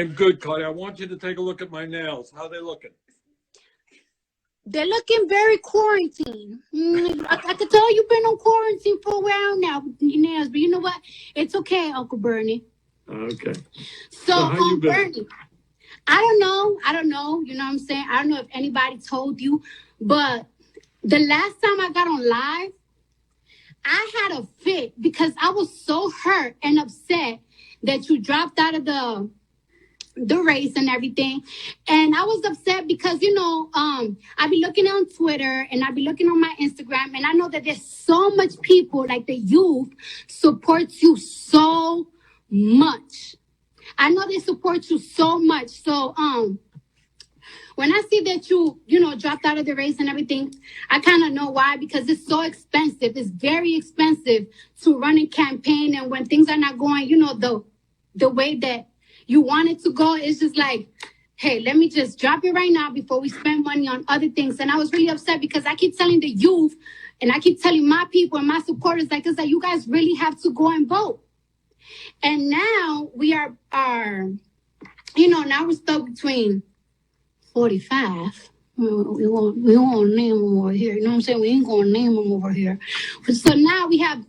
I'm good, Cardi. I want you to take a look at my nails. How are they looking? They're looking very quarantined. I could tell you've been on quarantine for a while now with your nails, but you know what? It's okay, Uncle Bernie. Okay. So, how you been? Bernie, I don't know. You know what I'm saying? I don't know if anybody told you, but the last time I got on live, I had a fit because I was so hurt and upset that you dropped out of the race and everything. And I was upset because, I be looking on Twitter and I be looking on my Instagram, and I know that there's so much people, like the youth, supports you so much. I know they support you so much. So, when I see that you dropped out of the race and everything, I kind of know why, because it's so expensive. It's very expensive to run a campaign. And when things are not going, the way that you want it to go, it's just like, hey, let me just drop it right now before we spend money on other things. And I was really upset because I keep telling the youth and I keep telling my people and my supporters, like, it's like, you guys really have to go and vote. And now we are now we're stuck between 45. We won't name them over here. You know what I'm saying? We ain't going to name them over here. So now we have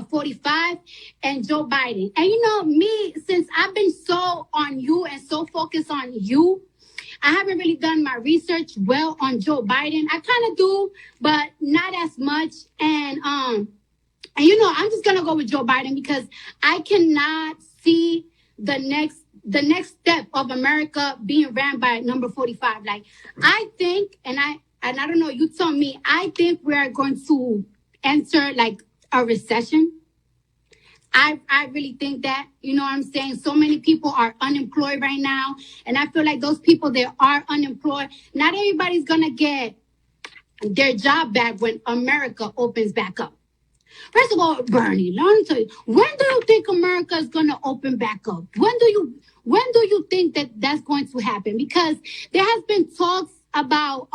45 and Joe Biden. And me, since I've been so on you and so focused on you, I haven't really done my research well on Joe Biden. I kind of do, but not as much. And I'm just going to go with Joe Biden because I cannot see the next step of America being ran by number 45. Like, I think, and I don't know, you tell me, I think we are going to enter like a recession. I really think that, you know what I'm saying? So many people are unemployed right now. And I feel like those people that are unemployed, not everybody's going to get their job back when America opens back up. First of all, Bernie, let me tell you, when do you think America is going to open back up? When do you think that that's going to happen? Because there has been talks about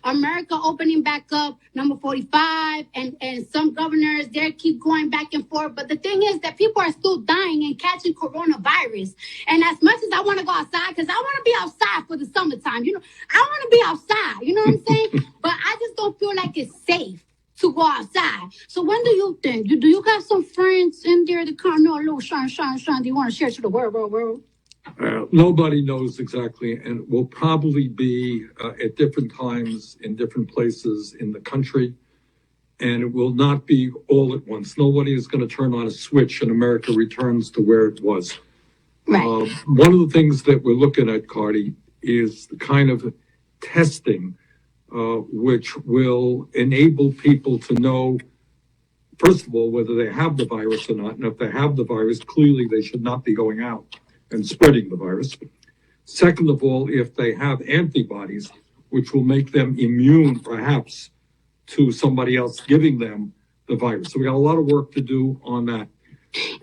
America opening back up, number 45, and some governors there keep going back and forth. But the thing is that people are still dying and catching coronavirus. And as much as I want to go outside, because I want to be outside for the summertime, I want to be outside, you know what I'm saying? But I just don't feel like it's safe to go outside. So when do you think? Do you got some friends in there that kind of know a little shine? Do you want to share to the world? Nobody knows exactly, and will probably be at different times in different places in the country, and it will not be all at once. Nobody is going to turn on a switch and America returns to where it was. Right. One of the things that we're looking at, Cardi, is the kind of testing which will enable people to know, first of all, whether they have the virus or not. And if they have the virus, clearly they should not be going out and spreading the virus. Second of all, if they have antibodies, which will make them immune, perhaps, to somebody else giving them the virus. So we got a lot of work to do on that.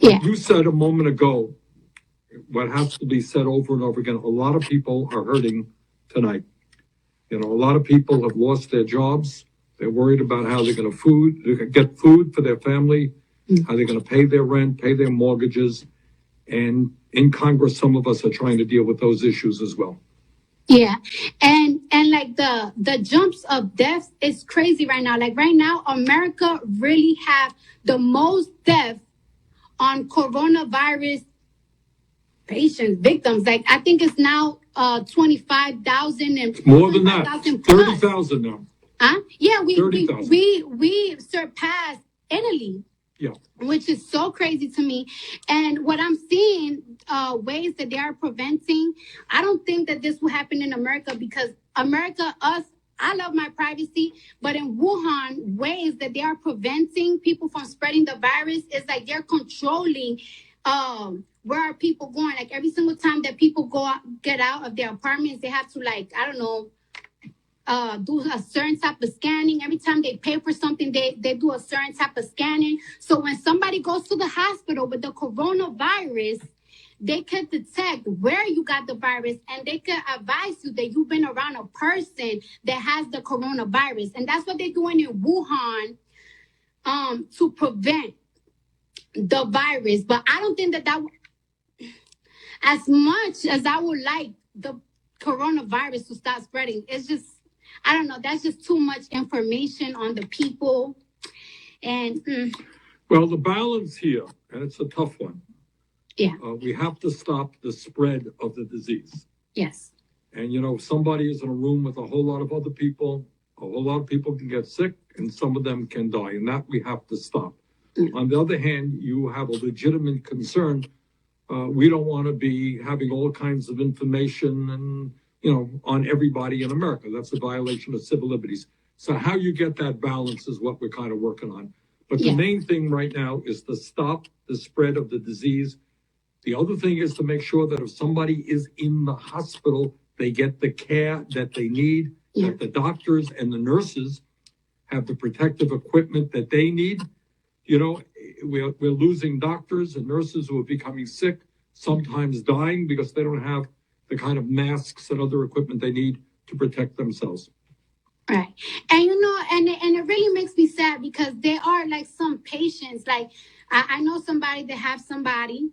Yeah. You said a moment ago, what has to be said over and over again, a lot of people are hurting tonight. A lot of people have lost their jobs. They're worried about how they're going to get food for their family, how they're going to pay their rent, pay their mortgages. And in Congress, some of us are trying to deal with those issues as well. Yeah. And like the jumps of deaths is crazy right now. Like right now, America really have the most deaths on coronavirus patients, victims. Like I think it's now 25,000 and more than that. 30,000 now. Yeah, we surpassed Italy. Yeah. Which is so crazy to me. And what I'm seeing, ways that they are preventing, I don't think that this will happen in America because America, I love my privacy, but in Wuhan, ways that they are preventing people from spreading the virus is like they're controlling where are people going. Like every single time that people get out of their apartments, they have to do a certain type of scanning. Every time they pay for something, they do a certain type of scanning. So when somebody goes to the hospital with the coronavirus, they can detect where you got the virus and they can advise you that you've been around a person that has the coronavirus. And that's what they're doing in Wuhan to prevent the virus. But I don't think that as much as I would like the coronavirus to stop spreading, it's just, I don't know, that's just too much information on the people. And Well, the balance here, and it's a tough one. Yeah. We have to stop the spread of the disease. Yes. And, if somebody is in a room with a whole lot of other people, a whole lot of people can get sick and some of them can die. And that we have to stop. On the other hand, you have a legitimate concern. We don't want to be having all kinds of information and, on everybody in America. That's a violation of civil liberties. So how you get that balance is what we're kind of working on. But the main thing right now is to stop the spread of the disease. The other thing is to make sure that if somebody is in the hospital, they get the care that they need, that the doctors and the nurses have the protective equipment that they need. We're losing doctors and nurses who are becoming sick, sometimes dying because they don't have the kind of masks and other equipment they need to protect themselves. Right. And and it really makes me sad because there are like some patients, like I know somebody that have somebody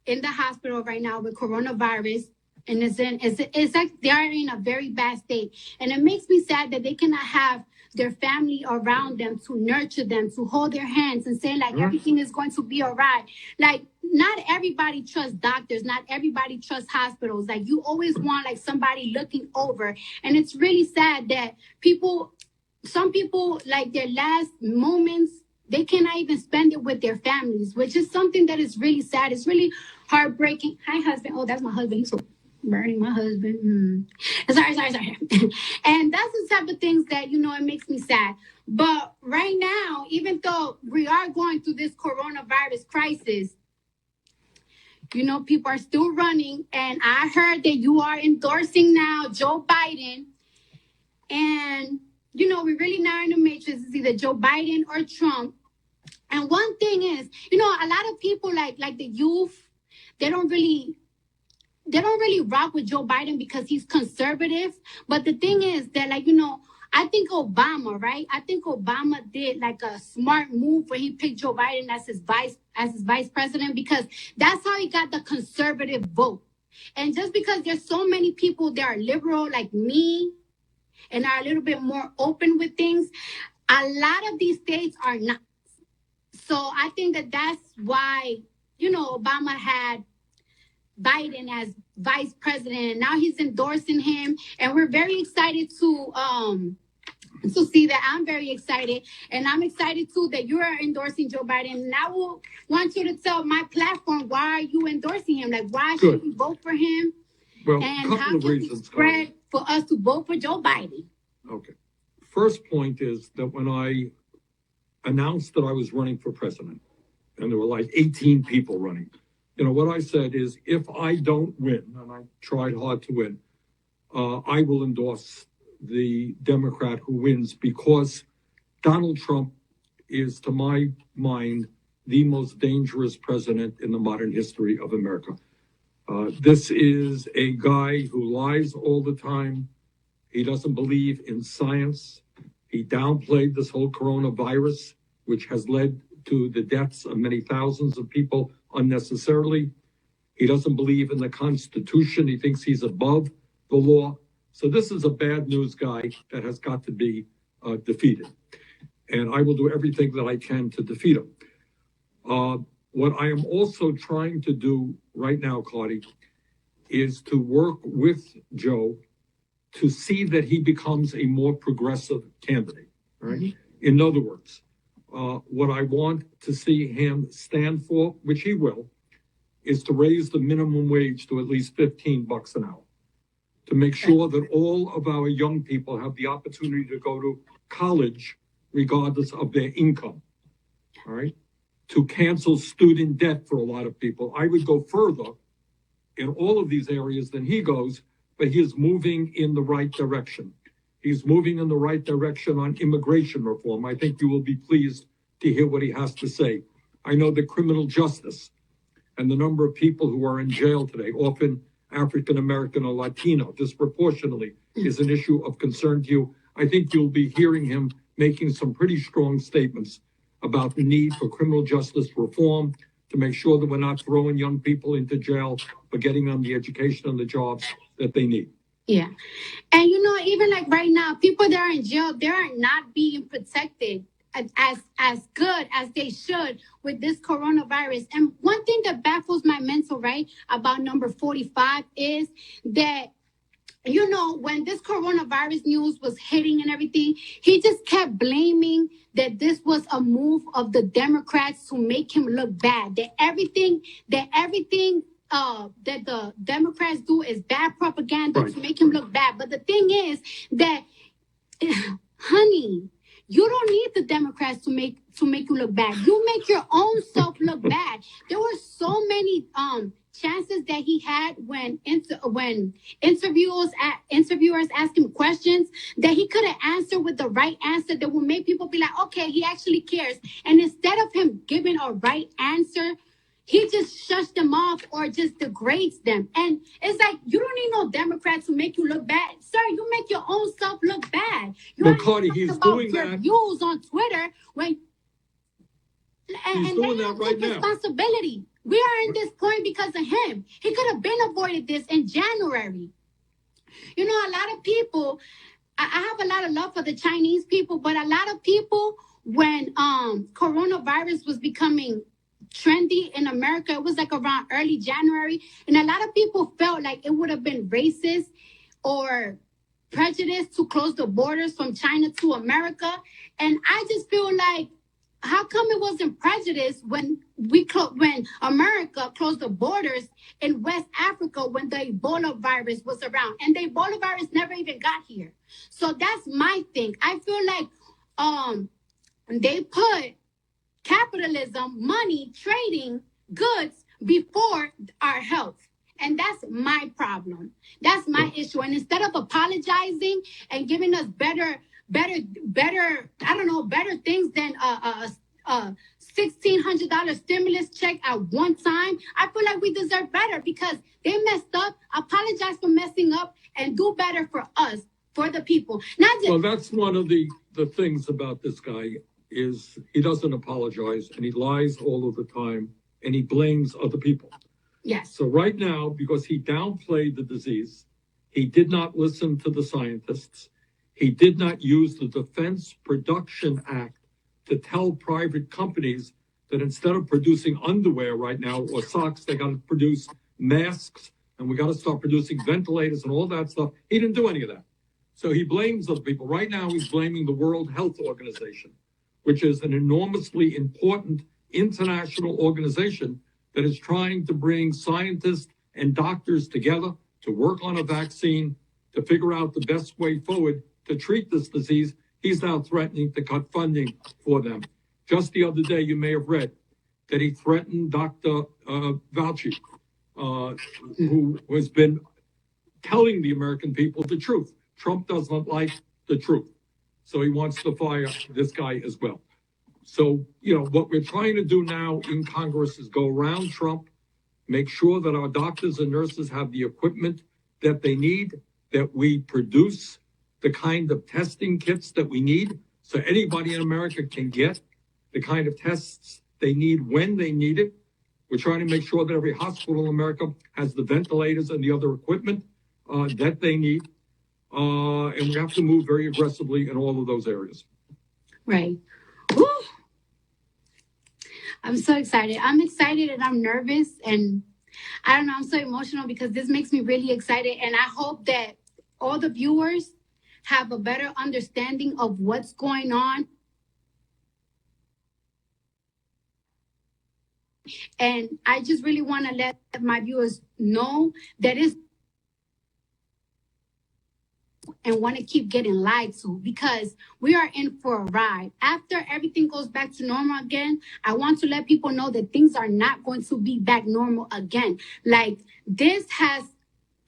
in the hospital right now with coronavirus, and it's like they are in a very bad state. And it makes me sad that they cannot have their family around them to nurture them, to hold their hands and say like everything is going to be all right. Like not everybody trusts doctors, not everybody trusts hospitals. Like you always want like somebody looking over. And it's really sad that some people like their last moments, they cannot even spend it with their families, which is something that is really sad. It's really heartbreaking. Hi, husband. Oh, that's my husband. He's so burning my husband. Sorry. And that's the type of things that, it makes me sad. But right now, even though we are going through this coronavirus crisis, people are still running. And I heard that you are endorsing now Joe Biden. And, we're really now in the matrix. It's either Joe Biden or Trump. And one thing is, a lot of people like the youth, they don't really rock with Joe Biden because he's conservative. But the thing is that, I think Obama, right? I think Obama did like a smart move where he picked Joe Biden as his vice president, because that's how he got the conservative vote. And just because there's so many people that are liberal like me and are a little bit more open with things, a lot of these states are not. So I think that's why, Obama had Biden as vice president, and now he's endorsing him, and we're very excited to see that. I'm very excited, and I'm excited too that you are endorsing Joe Biden. And I will want you to tell my platform, why are you endorsing him? Like, why should we vote for him? Well, and a couple how of can reasons, we spread for us to vote for Joe Biden? Okay. First point is that when I announced that I was running for president, and there were like 18 people running, what I said is, if I don't win, and I tried hard to win, I will endorse the Democrat who wins, because Donald Trump is, to my mind, the most dangerous president in the modern history of America. This is a guy who lies all the time. He doesn't believe in science. He downplayed this whole coronavirus, which has led to the deaths of many thousands of people unnecessarily. He doesn't believe in the Constitution. He thinks he's above the law. So this is a bad news guy that has got to be defeated. And I will do everything that I can to defeat him. What I am also trying to do right now, Cardi, is to work with Joe to see that he becomes a more progressive candidate. Right? Mm-hmm. In other words, what I want to see him stand for, which he will, is to raise the minimum wage to at least $15 an hour, to make sure that all of our young people have the opportunity to go to college regardless of their income. All right? To cancel student debt for a lot of people. I would go further in all of these areas than he goes, but he is moving in the right direction. He's moving in the right direction on immigration reform. I think you will be pleased to hear what he has to say. I know that criminal justice and the number of people who are in jail today, often African American or Latino, disproportionately, is an issue of concern to you. I think you'll be hearing him making some pretty strong statements about the need for criminal justice reform, to to make sure that we're not throwing young people into jail for getting them the education and the jobs that they need. Yeah. And even like right now, people that are in jail, they are not being protected as good as they should with this coronavirus. And one thing that baffles my mental, right, about number 45 is that when this coronavirus news was hitting and everything, he just kept blaming that this was a move of the Democrats to make him look bad. That everything that the Democrats do is bad propaganda to make him look bad. But the thing is that, honey, you don't need the Democrats to make you look bad. You make your own self look bad. There were so many chances that he had when interviewers asked him questions that he could have answered with the right answer that would make people be like, okay, he actually cares. And instead of him giving a right answer, he just shuts them off or just degrades them. And it's like, you don't need no Democrats to make you look bad. Sir, you make your own self look bad. Well, Cardi, he's doing your that. views on Twitter when he's doing that right now. Responsibility. We are in this point because of him. He could have been avoided this in January. A lot of people, I have a lot of love for the Chinese people, but a lot of people, when coronavirus was becoming trendy in America, it was like around early January, and a lot of people felt like it would have been racist or prejudice to close the borders from China to America. And I just feel like, how come it wasn't prejudice when America closed the borders in West Africa when the Ebola virus was around, and the Ebola virus never even got here? So that's my thing. I feel like they put capitalism, money, trading goods before our health. And that's my problem. That's my issue. And instead of apologizing and giving us better, better things than $1,600 stimulus check at one time, I feel like we deserve better because they messed up. Apologize for messing up and do better for us, for the people. Well, that's one of the things about this guy is he doesn't apologize and he lies all of the time and he blames other people. Yes. So right now, because he downplayed the disease, he did not listen to the scientists. He did not use the Defense Production Act to tell private companies that instead of producing underwear right now or socks, they got to produce masks and we got to start producing ventilators and all that stuff. He didn't do any of that. So he blames other people. Right now, he's blaming the World Health Organization, which is an enormously important international organization that is trying to bring scientists and doctors together to work on a vaccine, to figure out the best way forward to treat this disease. He's now threatening to cut funding for them. Just the other day, you may have read that he threatened Dr. Fauci, who has been telling the American people the truth. Trump doesn't like the truth. So he wants to fire this guy as well. So, what we're trying to do now in Congress is go around Trump, make sure that our doctors and nurses have the equipment that they need, that we produce the kind of testing kits that we need so anybody in America can get the kind of tests they need when they need it. We're trying to make sure that every hospital in America has the ventilators and the other equipment that they need. And we have to move very aggressively in all of those areas. Right. Woo! I'm so excited. I'm excited and I'm nervous. And I don't know, I'm so emotional because this makes me really excited. And I hope that all the viewers have a better understanding of what's going on. And I just really want to let my viewers know that it's and want to keep getting lied to because we are in for a ride. After everything goes back to normal again, I want to let people know that things are not going to be back normal again. Like, this has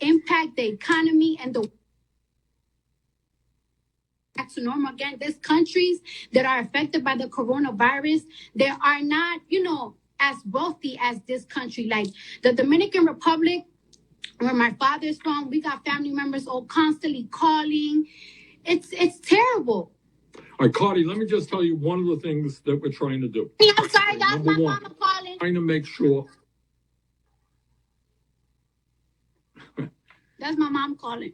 impacted the economy and the back to normal again. There's countries that are affected by the coronavirus. They are not, as wealthy as this country. Like the Dominican Republic, where my father's from, we got family members all constantly calling. It's terrible. All right, Cardi, let me just tell you one of the things that we're trying to do. I'm sorry, that's my mama calling. trying to make sure. That's my mom calling.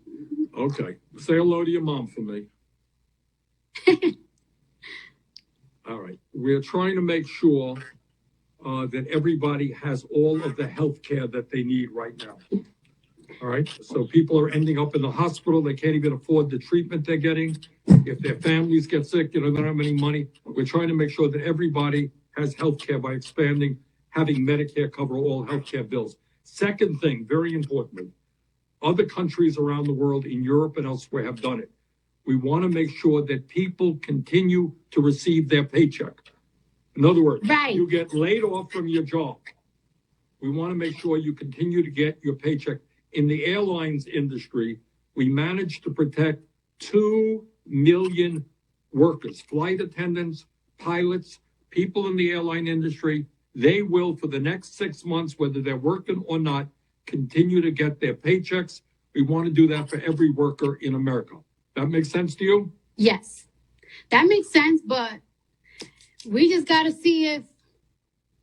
Okay, say hello to your mom for me. All right, we're trying to make sure that everybody has all of the health care that they need right now. All right, so people are ending up in the hospital. They can't even afford the treatment they're getting. If their families get sick, they don't have any money. We're trying to make sure that everybody has health care by expanding, having Medicare cover all health care bills. Second thing, very importantly, other countries around the world in Europe and elsewhere have done it. We want to make sure that people continue to receive their paycheck. In other words, Right. You get laid off from your job. We want to make sure you continue to get your paycheck. In the airlines industry, we managed to protect 2 million workers, flight attendants, pilots, people in the airline industry. They will, for the next 6 months, whether they're working or not, continue to get their paychecks. We want to do that for every worker in America. That makes sense to you? Yes, that makes sense, but we just got to see if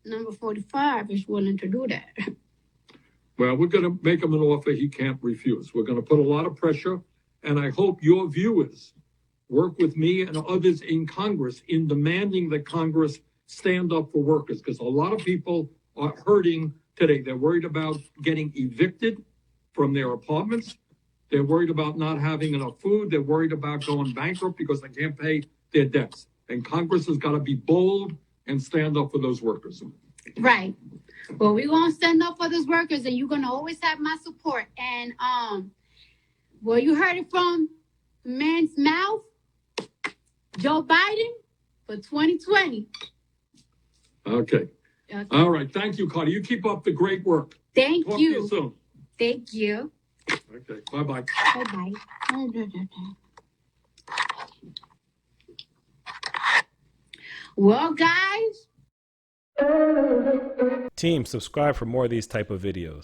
number 45 is willing to do that. Well, we're going to make him an offer he can't refuse. We're going to put a lot of pressure, and I hope your viewers work with me and others in Congress in demanding that Congress stand up for workers, because a lot of people are hurting today. They're worried about getting evicted from their apartments. They're worried about not having enough food. They're worried about going bankrupt because they can't pay their debts. And Congress has got to be bold and stand up for those workers. Right. Well, we're going to stand up for those workers, and you're going to always have my support. And, well, you heard it from man's mouth, Joe Biden for 2020. Okay. All right. Thank you, Cardi. You keep up the great work. Thank Talk you. to you soon. Thank you. Okay. Bye-bye. Bye-bye. Well, guys. Team, subscribe for more of these type of videos.